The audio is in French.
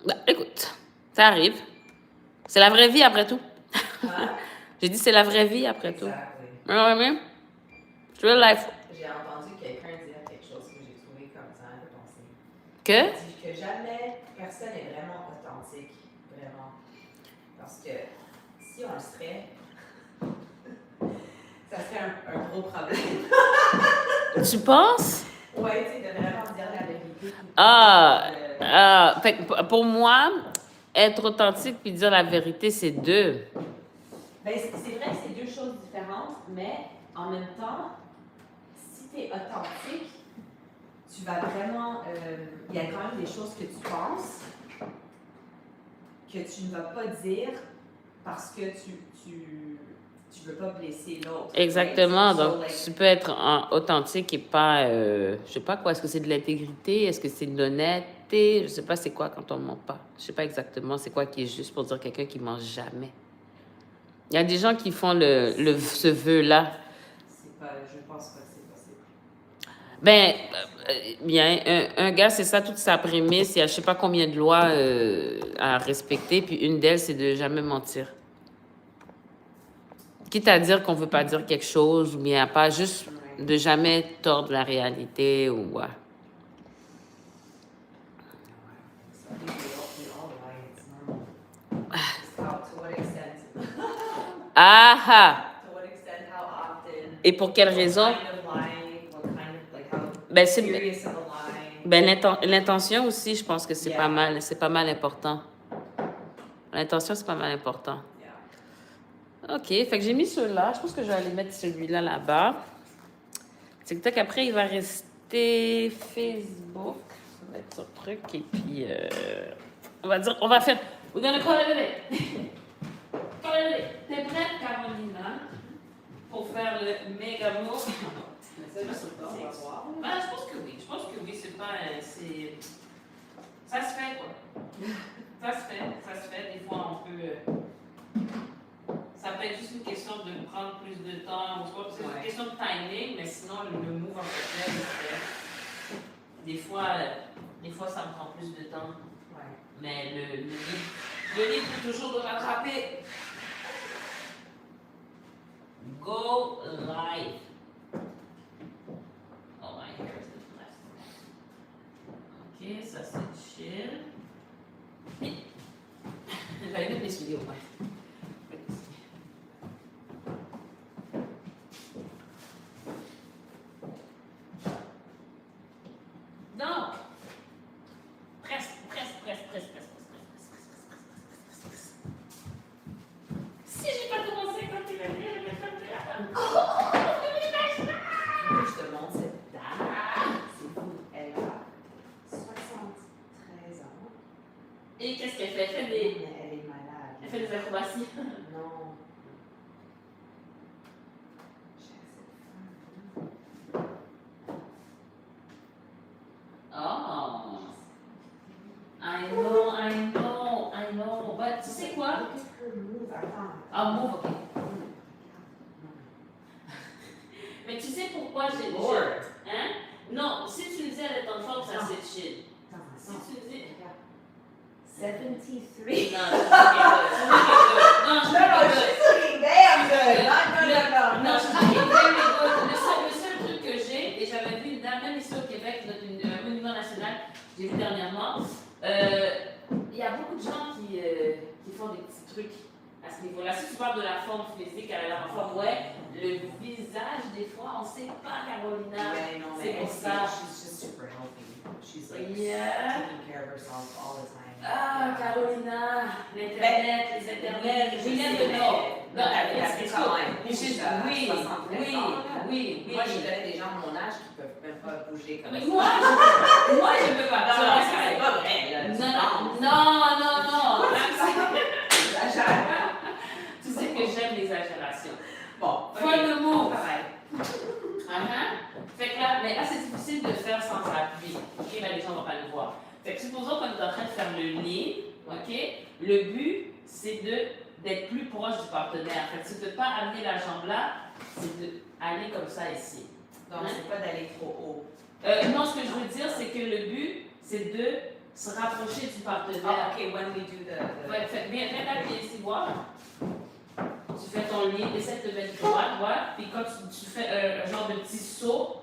Bah, écoute, ça arrive. C'est la vraie vie après tout. J'ai dit c'est la vraie vie après tout. Ah oui. It's real life. J'ai entendu quelqu'un dire quelque chose que j'ai trouvé comme ça un peu pensé. Que? Il dit que jamais personne n'est vraiment authentique, vraiment. Parce que si on le serait, ça serait un gros problème. Tu penses? Oui, tu sais, de vraiment dire la vérité. Fait que pour moi, être authentique puis dire la vérité, c'est deux. Ben, c'est vrai que c'est deux choses différentes, mais en même temps, si tu es authentique, tu vas vraiment. Il y a quand même des choses que tu penses que tu ne vas pas dire parce que tu veux pas blesser l'autre. Exactement. Right? Donc, tu peux être authentique et pas, je sais pas quoi. Est-ce que c'est de l'intégrité? Est-ce que c'est de l'honnêteté? Je sais pas c'est quoi quand on ment pas. Je sais pas exactement c'est quoi qui est juste pour dire quelqu'un qui ment jamais. Il y a des gens qui font ce vœu-là. Je pense pas que c'est possible. Ben, bien, un gars, c'est ça toute sa prémisse. Il y a je sais pas combien de lois à respecter. Puis une d'elles, c'est de jamais mentir. Quitte à dire qu'on veut pas dire quelque chose ou bien pas juste de jamais tordre la réalité ou ouais. Ah! Et pour quelle raison? Ben, l'intention aussi, je pense que c'est pas mal important. L'intention, c'est pas mal important. OK, fait que j'ai mis ceux-là. Je pense que je vais aller mettre celui-là là-bas. TikTok, après, il va rester Facebook. Ça va être sur truc. Et puis, on va faire... We're gonna call it a day. Call it a day. T'es prête, Carolina, pour faire le méga move? Je pense que oui. Je pense que oui, c'est pas... Ça se fait, quoi. Ça se fait. Des fois, on peut... Ça peut être juste une question de prendre plus de temps. C'est une question de timing, mais sinon, le move en fait, des fois, ça me prend plus de temps. Ouais. Mais le livre peut toujours le rattraper. Go live. Oh, my hair is the last. OK, ça c'est chill. J'allais mettre mes souliers au moins. Donc, presque. Si j'ai pas commencé quand tu l'as dit, je vais faire je te montre cette dame. C'est fou. Elle a 73 ans. Et qu'est-ce qu'elle fait? Elle est malade. Elle fait des acrobaties? Non. Oh. I know. But tu sais quoi? Move, ok. Mais tu sais pourquoi j'ai dit... Hein? Non, si tu me dis elle est en forme, ça c'est chill. Si tu me dis... 73. Non, she's looking damn good. Non, she's looking very good. Le seul truc que j'ai, et j'avais vu une dame, même ici au Québec, un monument national, j'ai vu dernièrement, il y a beaucoup de gens qui font des petits trucs à ce niveau-là. Si tu parles de la forme physique, elle a l'air en forme, le visage, des fois, on ne sait pas, Carolina. C'est pour ça. She's just super healthy. She's like taking care of herself all the time. Ah, Carolina, l'Internet, les Internets, je viens de non. Non, c'est quand même. Oui. Moi, je connais des gens de mon âge qui ne peuvent même pas bouger comme ça. Moi, je ne peux pas. Non, c'est pas vrai. Non. Exagère. Tu sais que j'aime l'exagération. Bon, faut le mot. Pareil. Fait que là, c'est difficile de faire sans appui. OK, là, les gens ne vont pas le voir. Fait que supposons qu'on est en train de faire le lean, OK? Le but, c'est d'être plus proche du partenaire. Fait que c'est de ne pas amener la jambe là, c'est d'aller comme ça ici. Donc, c'est pas d'aller trop haut. Non, ce que je veux dire, c'est que le but, c'est de se rapprocher du partenaire. Oh, OK, when we do the... Ouais, viens t'appuyer ici, voir. Tu fais ton lit, essaie de te mettre droite, voilà. Puis quand tu fais un genre de petit saut,